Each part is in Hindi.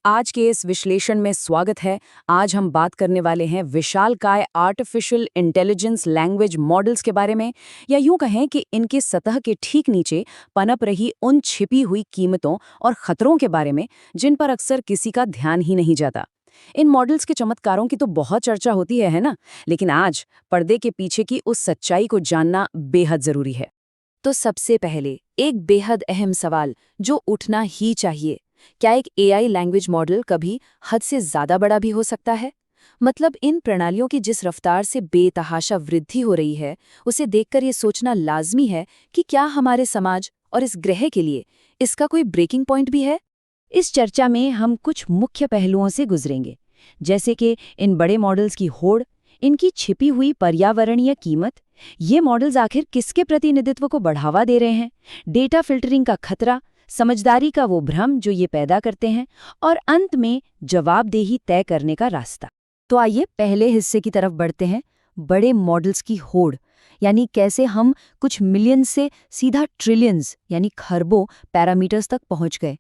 आज के इस विश्लेषण में स्वागत है। आज हम बात करने वाले हैं विशालकाय आर्टिफिशियल इंटेलिजेंस लैंग्वेज मॉडल्स के बारे में, या यूं कहें कि इनके सतह के ठीक नीचे पनप रही उन छिपी हुई कीमतों और खतरों के बारे में जिन पर अक्सर किसी का ध्यान ही नहीं जाता। इन मॉडल्स के चमत्कारों की तो बहुत चर्चा होती है ना? लेकिन आज पर्दे के पीछे की उस सच्चाई को जानना बेहद जरूरी है। तो सबसे पहले एक बेहद अहम सवाल जो उठना ही चाहिए, क्या एक एआई लैंग्वेज मॉडल कभी हद से ज़्यादा बड़ा भी हो सकता है? मतलब इन प्रणालियों की जिस रफ्तार से बेतहाशा वृद्धि हो रही है, उसे देखकर ये सोचना लाजमी है कि क्या हमारे समाज और इस ग्रह के लिए इसका कोई ब्रेकिंग पॉइंट भी है? इस चर्चा में हम कुछ मुख्य पहलुओं से गुजरेंगे, जैसे कि इन बड़े मॉडल्स की होड़, इनकी छिपी हुई पर्यावरणीय कीमत, ये मॉडल्स आखिर किसके प्रतिनिधित्व को बढ़ावा दे रहे हैं, डेटा फिल्टरिंग का खतरा, समझदारी का वो भ्रम जो ये पैदा करते हैं, और अंत में जवाबदेही तय करने का रास्ता। तो आइए पहले हिस्से की तरफ बढ़ते हैं, बड़े मॉडल्स की होड़, यानी कैसे हम कुछ मिलियन से सीधा ट्रिलियंस यानी खरबों पैरामीटर्स तक पहुंच गए।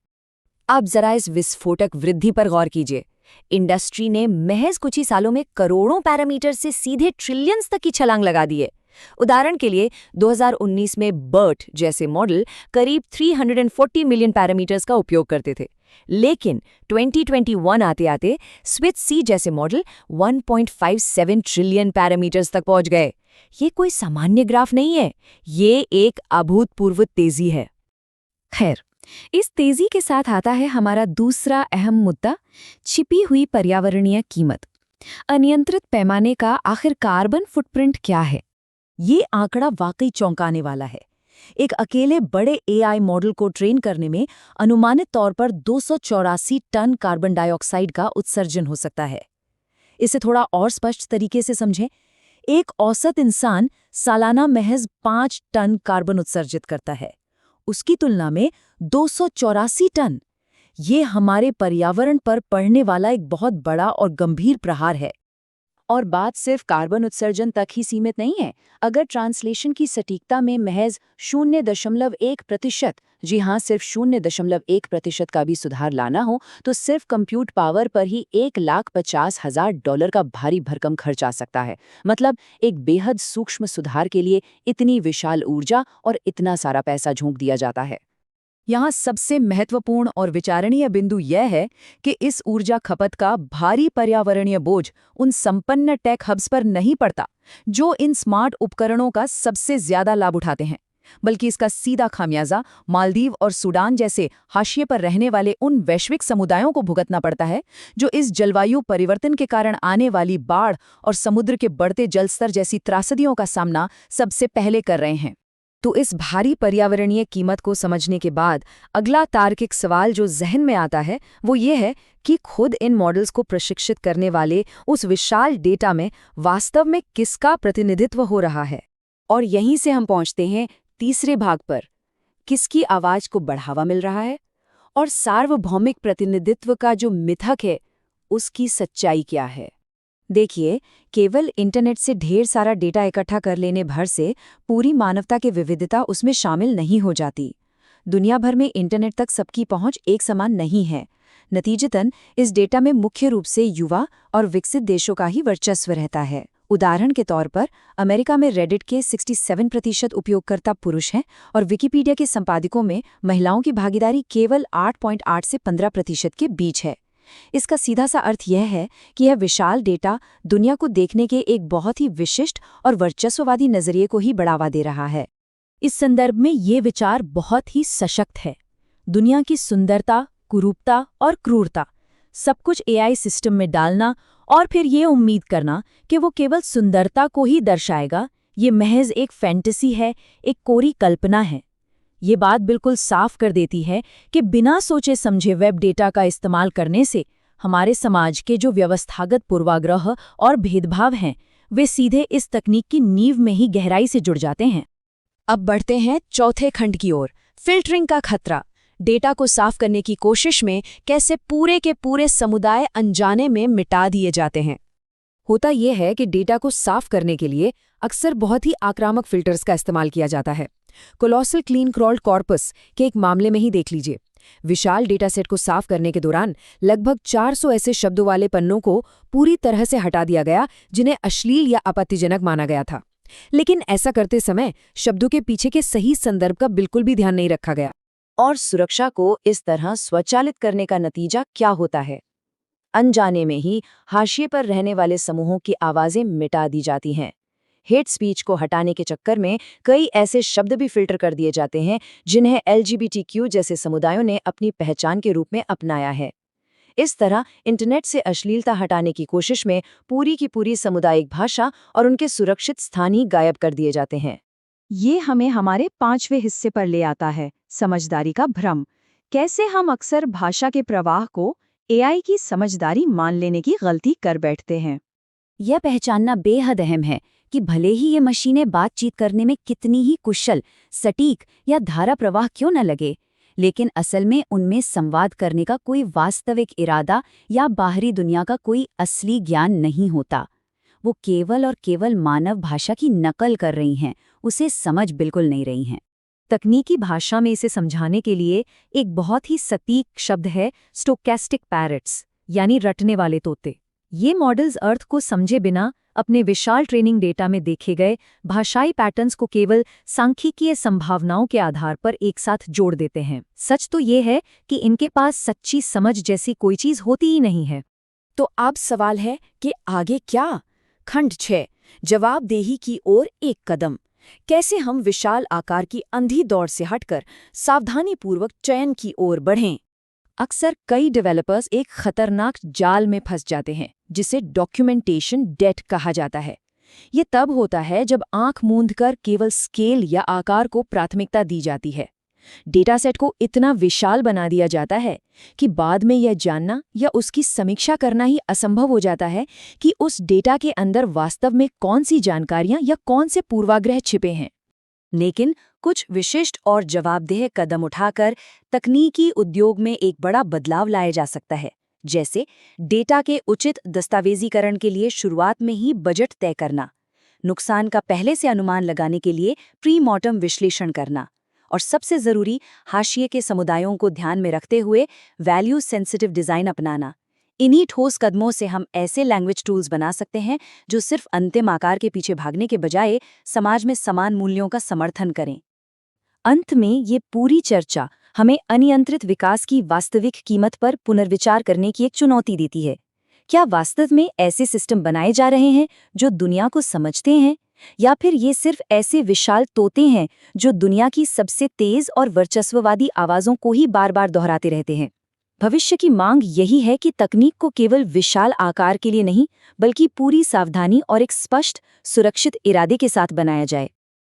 अब जरा इस विस्फोटक वृद्धि पर गौर कीजिए। इंडस्ट्री ने महज कुछ ही सालों में करोड़ों पैरामीटर से सीधे ट्रिलियंस तक की छलांग लगा दी है। उदाहरण के लिए 2019 में बर्ट जैसे मॉडल करीब 340 मिलियन पैरामीटर्स का उपयोग करते थे, लेकिन 2021 आते-आते स्विच सी जैसे मॉडल 1.57 ट्रिलियन पैरामीटर्स तक पहुंच गए। ये कोई सामान्य ग्राफ नहीं है, ये एक अभूतपूर्व तेजी है। खैर, इस तेजी के साथ आता है हमारा दूसरा अहम मुद्दा, छिपी हुई पर्यावरणीय कीमत। अनियंत्रित पैमाने का आखिर कार्बन फुटप्रिंट क्या है? ये आंकड़ा वाकई चौंकाने वाला है। एक अकेले बड़े एआई मॉडल को ट्रेन करने में अनुमानित तौर पर 284 टन कार्बन डाइऑक्साइड का उत्सर्जन हो सकता है। इसे थोड़ा और स्पष्ट तरीके से समझें, एक औसत इंसान सालाना महज 5 टन कार्बन उत्सर्जित करता है। उसकी तुलना में 284 टन, ये हमारे पर्यावरण पर पड़ने वाला एक बहुत बड़ा और गंभीर प्रहार है। और बात सिर्फ कार्बन उत्सर्जन तक ही सीमित नहीं है। अगर ट्रांसलेशन की सटीकता में महज 0.1%, जी हाँ, सिर्फ 0.1% का भी सुधार लाना हो, तो सिर्फ कंप्यूट पावर पर ही $1,50,000 का भारी भरकम खर्च आ सकता है। मतलब एक बेहद सूक्ष्म सुधार के लिए इतनी विशाल ऊर्जा और इतना सारा पैसा झोंक दिया जाता है। यहाँ सबसे महत्वपूर्ण और विचारणीय बिंदु यह है कि इस ऊर्जा खपत का भारी पर्यावरणीय बोझ उन संपन्न टेक हब्स पर नहीं पड़ता जो इन स्मार्ट उपकरणों का सबसे ज्यादा लाभ उठाते हैं, बल्कि इसका सीधा खामियाजा मालदीव और सूडान जैसे हाशिए पर रहने वाले उन वैश्विक समुदायों को भुगतना पड़ता है जो इस जलवायु परिवर्तन के कारण आने वाली बाढ़ और समुद्र के बढ़ते जलस्तर जैसी त्रासदियों का सामना सबसे पहले कर रहे हैं। तो इस भारी पर्यावरणीय कीमत को समझने के बाद अगला तार्किक सवाल जो जहन में आता है वो ये है कि खुद इन मॉडल्स को प्रशिक्षित करने वाले उस विशाल डेटा में वास्तव में किसका प्रतिनिधित्व हो रहा है। और यहीं से हम पहुंचते हैं तीसरे भाग पर, किसकी आवाज को बढ़ावा मिल रहा है और सार्वभौमिक प्रतिनिधित्व का जो मिथक है उसकी सच्चाई क्या है। देखिए, केवल इंटरनेट से ढेर सारा डेटा इकट्ठा कर लेने भर से पूरी मानवता की विविधता उसमें शामिल नहीं हो जाती। दुनिया भर में इंटरनेट तक सबकी पहुंच एक समान नहीं है। नतीजतन इस डेटा में मुख्य रूप से युवा और विकसित देशों का ही वर्चस्व रहता है। उदाहरण के तौर पर अमेरिका में रेडिट के 67% उपयोगकर्ता पुरुष हैं और विकिपीडिया के संपादकों में महिलाओं की भागीदारी केवल 8.8 से 15% के बीच है। इसका सीधा सा अर्थ यह है कि यह विशाल डेटा दुनिया को देखने के एक बहुत ही विशिष्ट और वर्चस्ववादी नजरिए को ही बढ़ावा दे रहा है। इस संदर्भ में ये विचार बहुत ही सशक्त है। दुनिया की सुंदरता, कुरूपता और क्रूरता सब कुछ एआई सिस्टम में डालना और फिर ये उम्मीद करना कि वो केवल सुंदरता को ही दर्शाएगा, ये महज एक फैंटेसी है, एक कोरी कल्पना है। ये बात बिल्कुल साफ कर देती है कि बिना सोचे समझे वेब डेटा का इस्तेमाल करने से हमारे समाज के जो व्यवस्थागत पूर्वाग्रह और भेदभाव हैं, वे सीधे इस तकनीक की नींव में ही गहराई से जुड़ जाते हैं। अब बढ़ते हैं चौथे खंड की ओर, फिल्टरिंग का खतरा। डेटा को साफ करने की कोशिश में कैसे पूरे के पूरे समुदाय अनजाने में मिटा दिए जाते हैं। होता यह है कि डेटा को साफ करने के लिए अक्सर बहुत ही आक्रामक फिल्टर्स का इस्तेमाल किया जाता है। कोलोसल क्लीन क्रॉल्ड कॉर्पस के एक मामले में ही देख लीजिए। विशाल डेटासेट को साफ करने के दौरान लगभग 400 ऐसे शब्दों वाले पन्नों को पूरी तरह से हटा दिया गया जिन्हें अश्लील या आपत्तिजनक माना गया था। लेकिन ऐसा करते समय शब्दों के पीछे के सही संदर्भ का बिल्कुल भी ध्यान नहीं रखा गया। और सुरक्षा को इस तरह स्वचालित करने का नतीजा क्या होता है? अनजाने में ही हाशिए पर रहने वाले समूहों की आवाजें मिटा दी जाती हैं। हेट स्पीच को हटाने के चक्कर में कई ऐसे शब्द भी फिल्टर कर दिए जाते हैं जिन्हें LGBTQ जैसे समुदायों ने अपनी पहचान के रूप में अपनाया है। इस तरह इंटरनेट से अश्लीलता हटाने की कोशिश में पूरी की पूरी सामुदायिक भाषा और उनके सुरक्षित स्थान ही गायब कर दिए जाते हैं। ये हमें हमारे 5वें हिस्से पर ले आता है, समझदारी का भ्रम। कैसे हम अक्सर भाषा के प्रवाह को AI की समझदारी मान लेने की गलती कर बैठते हैं। यह पहचानना बेहद अहम है कि भले ही ये मशीनें बातचीत करने में कितनी ही कुशल, सटीक या धारा प्रवाह क्यों न लगे, लेकिन असल में उनमें संवाद करने का कोई वास्तविक इरादा या बाहरी दुनिया का कोई असली ज्ञान नहीं होता। वो केवल और केवल मानव भाषा की नकल कर रही हैं, उसे समझ बिल्कुल नहीं रही हैं। तकनीकी भाषा में इसे समझाने के लिए एक बहुत ही सटीक शब्द है स्टोकैस्टिक पैरट्स, यानी रटने वाले तोते। ये मॉडल्स अर्थ को समझे बिना अपने विशाल ट्रेनिंग डेटा में देखे गए भाषाई पैटर्न्स को केवल सांख्यिकीय संभावनाओं के आधार पर एक साथ जोड़ देते हैं। सच तो ये है कि इनके पास सच्ची समझ जैसी कोई चीज होती ही नहीं है। तो अब सवाल है कि आगे क्या? खंड 6, जवाबदेही की ओर एक कदम। कैसे हम विशाल आकार की अंधी दौड़ से हटकर सावधानीपूर्वक चयन की ओर बढ़ें? अक्सर कई डेवलपर्स एक खतरनाक जाल में फंस जाते हैं जिसे डॉक्यूमेंटेशन डेट कहा जाता है। ये तब होता है जब आंख मूंदकर केवल स्केल या आकार को प्राथमिकता दी जाती है। डेटासेट को इतना विशाल बना दिया जाता है कि बाद में यह जानना या उसकी समीक्षा करना ही असंभव हो जाता है कि उस डेटा के अंदर वास्तव में कौन सी जानकारियां या कौन से पूर्वाग्रह छिपे हैं। लेकिन कुछ विशिष्ट और जवाबदेह कदम उठाकर तकनीकी उद्योग में एक बड़ा बदलाव लाया जा सकता है, जैसे डेटा के उचित दस्तावेजीकरण के लिए शुरुआत में ही बजट तय करना, नुकसान का पहले से अनुमान लगाने के लिए प्री मॉर्टम विश्लेषण करना, और सबसे ज़रूरी हाशिए के समुदायों को ध्यान में रखते हुए वैल्यू सेंसिटिव डिज़ाइन अपनाना। इन्हीं ठोस कदमों से हम ऐसे लैंग्वेज टूल्स बना सकते हैं जो सिर्फ अंतिम आकार के पीछे भागने के बजाय समाज में समान मूल्यों का समर्थन करें। अंत में ये पूरी चर्चा हमें अनियंत्रित विकास की वास्तविक कीमत पर पुनर्विचार करने की एक चुनौती देती है। क्या वास्तव में ऐसे सिस्टम बनाए जा रहे हैं जो दुनिया को समझते हैं, या फिर ये सिर्फ ऐसे विशाल तोते हैं जो दुनिया की सबसे तेज और वर्चस्ववादी आवाज़ों को ही बार बार दोहराते रहते हैं? भविष्य की मांग यही है कि तकनीक को केवल विशाल आकार के लिए नहीं, बल्कि पूरी सावधानी और एक स्पष्ट, सुरक्षित इरादे के साथ बनाया जाए।